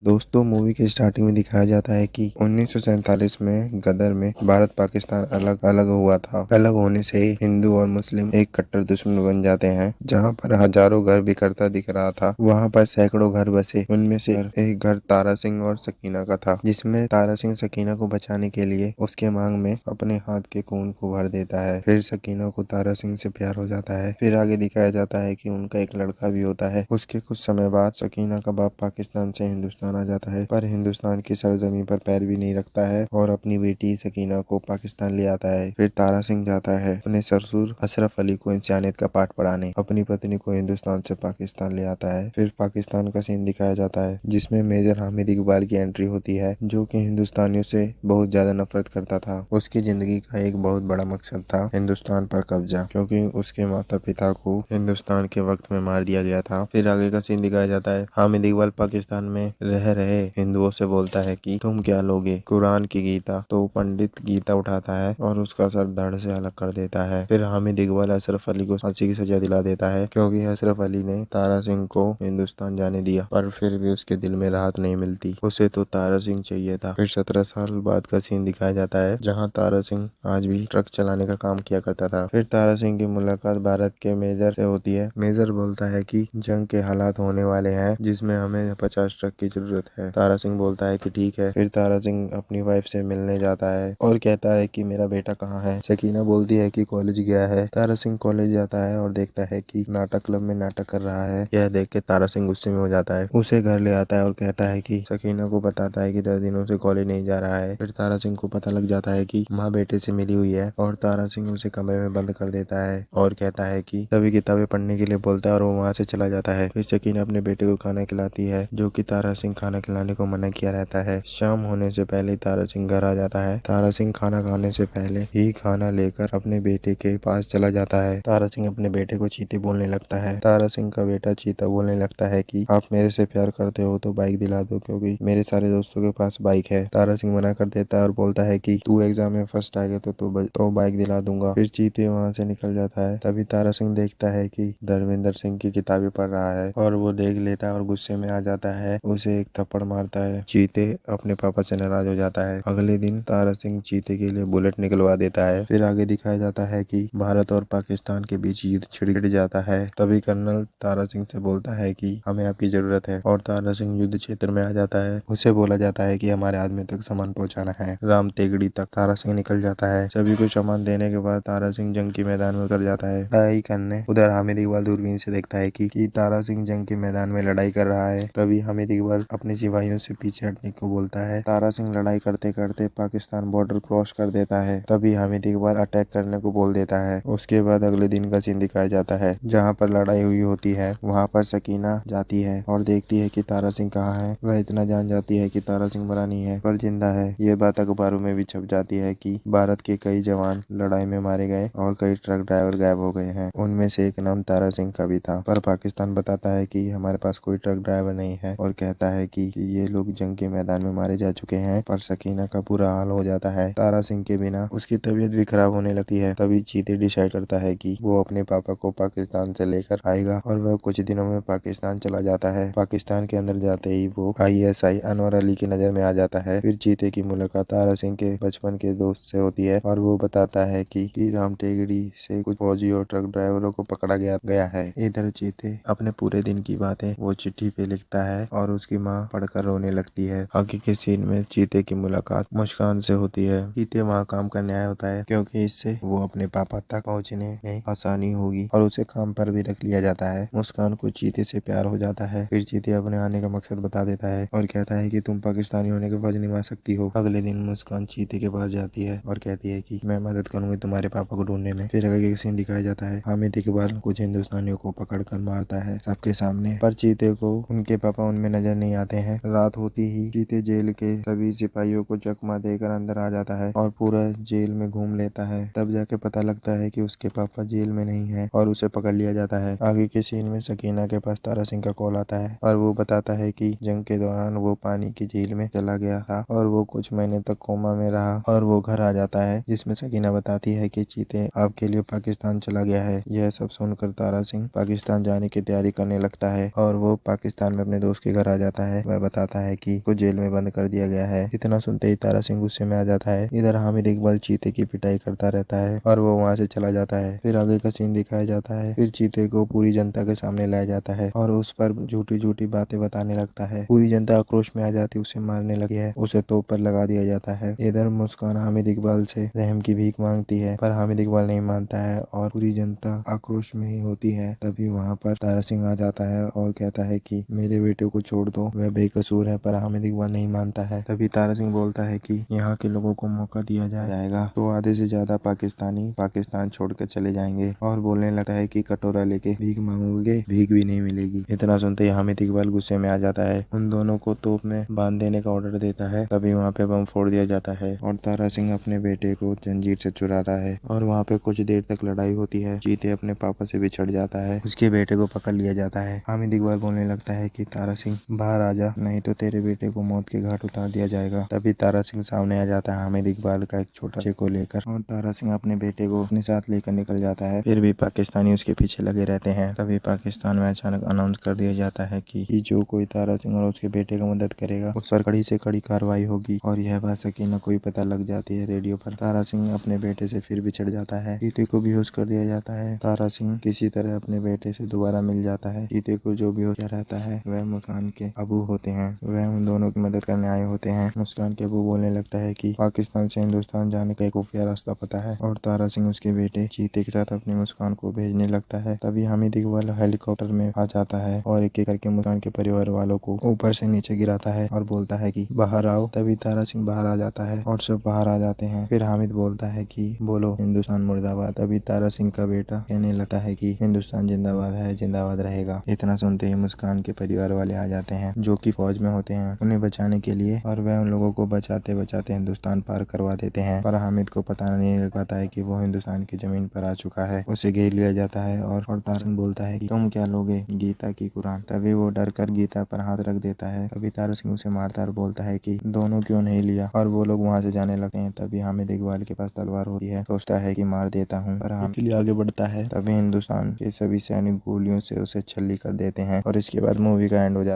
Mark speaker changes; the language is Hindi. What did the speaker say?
Speaker 1: दोस्तों मूवी के स्टार्टिंग में दिखाया जाता है कि 1947 में गदर में भारत पाकिस्तान अलग अलग हुआ था। अलग होने से हिंदू और मुस्लिम एक कट्टर दुश्मन बन जाते हैं। जहां पर हजारों घर बिखरता दिख रहा था, वहां पर सैकड़ों घर बसे। उनमें से एक घर तारा सिंह और सकीना का था, जिसमें तारा सिंह सकीना को बचाने के लिए उसके मांग में अपने हाथ के खून को भर देता है। फिर सकीना को तारा सिंह से प्यार हो जाता है। फिर आगे दिखाया जाता है कि उनका एक लड़का भी होता है। उसके कुछ समय बाद सकीना का बाप पाकिस्तान से हिंदुस्तान आ जाता है, पर हिंदुस्तान की सरजमी पर पैर भी नहीं रखता है और अपनी बेटी सकीना को पाकिस्तान ले आता है। फिर तारा सिंह जाता है अपने ससुर अशरफ अली को इंसानियत का पाठ पढ़ाने। अपनी पत्नी को हिंदुस्तान से पाकिस्तान ले आता है। फिर पाकिस्तान का सीन दिखाया जाता है, जिसमें मेजर हामिद इकबाल की एंट्री होती है, जो कि हिंदुस्तानियों से बहुत ज्यादा नफरत करता था। उसकी जिंदगी का एक बहुत बड़ा मकसद था हिंदुस्तान पर कब्जा, क्योंकि उसके माता पिता को हिंदुस्तान के वक्त में मार दिया गया था। फिर आगे का सीन दिखाया जाता है, हामिद इकबाल पाकिस्तान में रह रहे हिंदुओं से बोलता है कि तुम क्या लोगे, कुरान की गीता। तो पंडित गीता उठाता है और उसका सर धड़ से अलग कर देता है। फिर हामिद इकबाल अशरफ अली को फांसी की सजा दिला देता है, क्योंकि अशरफ अली ने तारा सिंह को हिंदुस्तान जाने दिया, पर फिर भी उसके दिल में राहत नहीं मिलती। उसे तो तारा सिंह चाहिए था। फिर 17 साल बाद का सीन दिखाया जाता है, जहाँ तारा सिंह आज भी ट्रक चलाने का काम किया करता था। फिर तारा सिंह की मुलाकात भारत के मेजर से होती है। मेजर बोलता है कि जंग के हालात होने वाले हैं, जिसमें हमें 50 ट्रक की जरूरत है। तारा सिंह बोलता है कि ठीक है। फिर तारा सिंह अपनी वाइफ से मिलने जाता है और कहता है कि मेरा बेटा कहाँ है। सकीना बोलती है कि कॉलेज गया है। तारा सिंह कॉलेज जाता है और देखता है कि नाटक क्लब में नाटक कर रहा है। यह देख के तारा सिंह गुस्से में हो जाता है, उसे घर ले आता है और कहता है कि सकीना को बताता है कि 10 दिनों से कॉलेज नहीं जा रहा है। फिर तारा सिंह को पता लग जाता है कि माँ बेटे से मिली हुई है, और तारा सिंह उसे कमरे में बंद कर देता है और कहता है कि सभी किताबें पढ़ने के लिए बोलता है, और वो वहाँ से चला जाता है। फिर सकीना अपने बेटे को खाना खिलाती है, जो कि तारा सिंह खाना खिलाने को मना किया रहता है। शाम होने से पहले तारा सिंह घर आ जाता है। तारा सिंह खाना खाने से पहले ही खाना लेकर अपने बेटे के पास चला जाता है। तारा सिंह अपने बेटे को चीते बोलने लगता है। तारा सिंह का बेटा चीता बोलने लगता है कि आप मेरे से प्यार करते हो तो बाइक दिला दो, क्योंकि मेरे सारे दोस्तों के पास बाइक है। तारा सिंह मना कर देता है और बोलता है कि तू एग्जाम में फर्स्ट आ गया तो बाइक दिला दूंगा। फिर चीते वहाँ से निकल जाता है। तभी तारा सिंह देखता है कि धर्मेंद्र सिंह की किताबें पढ़ रहा है, और वो देख लेता है और गुस्से में आ जाता है, उसे एक थप्पड़ मारता है। चीते अपने पापा से नाराज हो जाता है। अगले दिन तारा सिंह चीते के लिए बुलेट निकलवा देता है। फिर आगे दिखाया जाता है कि भारत और पाकिस्तान के बीच युद्ध छिड़ जाता है। तभी कर्नल तारा सिंह से बोलता है कि हमें आपकी जरूरत है, और तारा सिंह युद्ध क्षेत्र में आ जाता है। उसे बोला जाता है कि हमारे आदमी तक सामान पहुंचाना है, राम तेगड़ी तक। तारा सिंह निकल जाता है। सभी को सामान देने के बाद तारा सिंह जंग के मैदान में उतर जाता है लड़ाई करने। उधर हामिद इकबाल दूरबीन से देखता है कि तारा सिंह जंग के मैदान में लड़ाई कर रहा है। तभी हामिद इकबाल अपने सिपाहियों से पीछे हटने को बोलता है। तारा सिंह लड़ाई करते करते पाकिस्तान बॉर्डर क्रॉस कर देता है। तभी हामिद इकबाल अटैक करने को बोल देता है। उसके बाद अगले दिन का सीन दिखाया जाता है, जहाँ पर लड़ाई हुई होती है। वहाँ पर सकीना जाती है और देखती है कि तारा सिंह कहाँ है। वह इतना जान जाती है कि तारा सिंह मरा नहीं है, पर जिंदा है। ये बात अखबारों में भी छप जाती है कि भारत के कई जवान लड़ाई में मारे गए और कई ट्रक ड्राइवर गायब हो गए हैं। उनमें से एक नाम तारा सिंह का भी था, पर पाकिस्तान बताता है कि हमारे पास कोई ट्रक ड्राइवर नहीं है, और कहता है कि ये लोग जंग के मैदान में मारे जा चुके हैं। पर सकीना का बुरा हाल हो जाता है। तारा सिंह के बिना उसकी तबीयत भी खराब होने लगती है। तभी चीते डिसाइड करता है कि वो अपने पापा को पाकिस्तान से लेकर आएगा, और वह कुछ दिनों में पाकिस्तान चला जाता है। पाकिस्तान के अंदर जाते ही वो ISI अनवर अली की नजर में आ जाता है। फिर चीते की मुलाकात तारा सिंह के बचपन के दोस्त से होती है, और वो बताता है कि राम टेगड़ी से कुछ फौजी और ट्रक ड्राइवरों को पकड़ा गया है। इधर चीते अपने पूरे दिन की बातें वो चिट्ठी पे लिखता है, और उसकी माँ पढ़कर रोने लगती है। आगे के सीन में चीते की मुलाकात मुस्कान से होती है। चीते वहाँ काम करने आया होता है, क्योंकि इससे वो अपने पापा तक पहुँचने में आसानी होगी, और उसे काम पर भी रख लिया जाता है। मुस्कान को चीते से प्यार हो जाता है। फिर चीते अपने आने का मकसद बता देता है और कहता है कि तुम पाकिस्तानी होने के फर्ज निभा सकती हो। अगले दिन मुस्कान चीते के पास जाती है और कहती है कि मैं मदद करूंगी तुम्हारे पापा को ढूंढने में। फिर आगे एक सीन दिखाया जाता है, हामिद इकबाल कुछ हिंदुस्तानियों को पकड़ कर मारता है सबके सामने, पर चीते को उनके पापा उनमें नजर नहीं आते हैं। रात होती ही चीते जेल के सभी सिपाहियों को चकमा देकर अंदर आ जाता है और पूरा जेल में घूम लेता है। तब जाके पता लगता है कि उसके पापा जेल में नहीं है, और उसे पकड़ लिया जाता है। आगे के सीन में सकीना के पास तारा सिंह का कॉल आता है, और वो बताता है कि जंग के दौरान वो पानी की झील में चला गया था, और वो कुछ महीने तक कोमा में रहा, और वो घर आ जाता है। जिसमें सकीना बताती है कि चीते आपके लिए पाकिस्तान चला गया है। यह सब सुनकर तारा सिंह पाकिस्तान जाने की तैयारी करने लगता है, और वो पाकिस्तान में अपने दोस्त के घर आ जाता है। है वह बताता है कि को जेल में बंद कर दिया गया है। इतना सुनते ही तारा सिंह गुस्से में आ जाता है। इधर हामिद इकबाल चीते की पिटाई करता रहता है और वो वहाँ से चला जाता है। फिर आगे का सीन दिखाया जाता है। फिर चीते को पूरी जनता के सामने लाया जाता है और उस पर झूठी झूठी बातें बताने लगता है। पूरी जनता आक्रोश में आ जाती, उसे मारने लगी है, उसे तोप पर लगा दिया जाता है। इधर मुस्कान हामिद इकबाल से रहम की भीख मांगती है पर हामिद इकबाल नहीं मानता है और पूरी जनता आक्रोश में ही होती है। तभी वहाँ पर तारा सिंह आ जाता है और कहता है कि मेरे बेटे को छोड़ दो, वह बेकसूर है, पर हामिद इकबाल नहीं मानता है। तभी तारा सिंह बोलता है कि यहाँ के लोगों को मौका दिया जाएगा तो आधे से ज्यादा पाकिस्तानी पाकिस्तान छोड़कर चले जाएंगे और बोलने लगता है कि कटोरा लेके भीख मांगोगे, भीख भी नहीं मिलेगी। इतना सुनते ही हामिद इकबाल गुस्से में आ जाता है, उन दोनों को तोप में बांध देने का ऑर्डर देता है। तभी वहाँ पे बम फोड़ दिया जाता है और तारा सिंह अपने बेटे को जंजीर से चुरा रहा है और वहाँ पे कुछ देर तक लड़ाई होती है। चीते अपने पापा से बिछड़ जाता है, उसके बेटे को पकड़ लिया जाता है। हामिद इकबाल बोलने लगता है कि तारा सिंह बाहर आ जा, नहीं तो तेरे बेटे को मौत के घाट उतार दिया जाएगा। तभी तारा सिंह सामने आ जाता है हामिद इकबाल का एक छोटा बच्चे को लेकर और तारा सिंह अपने बेटे को अपने साथ लेकर निकल जाता है। फिर भी पाकिस्तानी उसके पीछे लगे रहते हैं। तभी पाकिस्तान में अचानक अनाउंस कर दिया जाता है कि जो कोई तारा सिंह और उसके बेटे का मदद करेगा उस पर कड़ी से कड़ी कार्रवाई होगी और यह बात सकीना को ही पता लग जाती है रेडियो पर। तारा सिंह अपने बेटे से फिर बिछड़ जाता है। चीते को बेहोश कर दिया जाता है। तारा सिंह किसी तरह अपने बेटे से दोबारा मिल जाता है। चीते को जो बेहोश किया रहता है वह मुस्कान के अबू होते हैं। वह उन दोनों की मदद करने आए होते हैं। मुस्कान के अबू बोलने लगता है कि पाकिस्तान से हिंदुस्तान जाने का एक खुफिया रास्ता पता है और तारा सिंह उसके बेटे चीते के साथ अपनी मुस्कान को भेजने लगता है। तभी हामिद इकबाल हेलीकॉप्टर में आ जाता है और एक एक करके मुस्कान के परिवार वालों को ऊपर से नीचे गिराता है और बोलता है कि बाहर आओ। तभी तारा सिंह बाहर आ जाता है और सब बाहर आ जाते हैं। फिर हामिद बोलता है कि बोलो हिंदुस्तान मुर्दाबाद। तभी तारा सिंह का बेटा कहने लगता है कि हिंदुस्तान जिंदाबाद है, जिंदाबाद रहेगा। इतना सुनते ही मुस्कान के परिवार वाले आ जाते हैं जो कि फौज में होते हैं उन्हें बचाने के लिए और वह उन लोगों को बचाते बचाते हिंदुस्तान पार करवा देते हैं। पर हामिद को पता नहीं लग पाता है कि वो हिंदुस्तान की जमीन पर आ चुका है। उसे घेर लिया जाता है और तारा सिंह बोलता है कि तुम क्या लोगे, गीता की कुरान। तभी वो डर कर गीता पर हाथ रख देता है। तभी तारा सिंह उसे मारता है और बोलता है कि दोनों क्यों नहीं लिया और वो लोग वहाँ से जाने लगते हैं। तभी हामिद इकबाल के पास तलवार होती है, सोचता है कि मार देता हूँ, पर हामिद के लिए आगे बढ़ता है। तभी हिंदुस्तान के सभी सैनिक गोलियों से उसे छल्ली कर देते हैं और इसके बाद मूवी का एंड हो जाता है।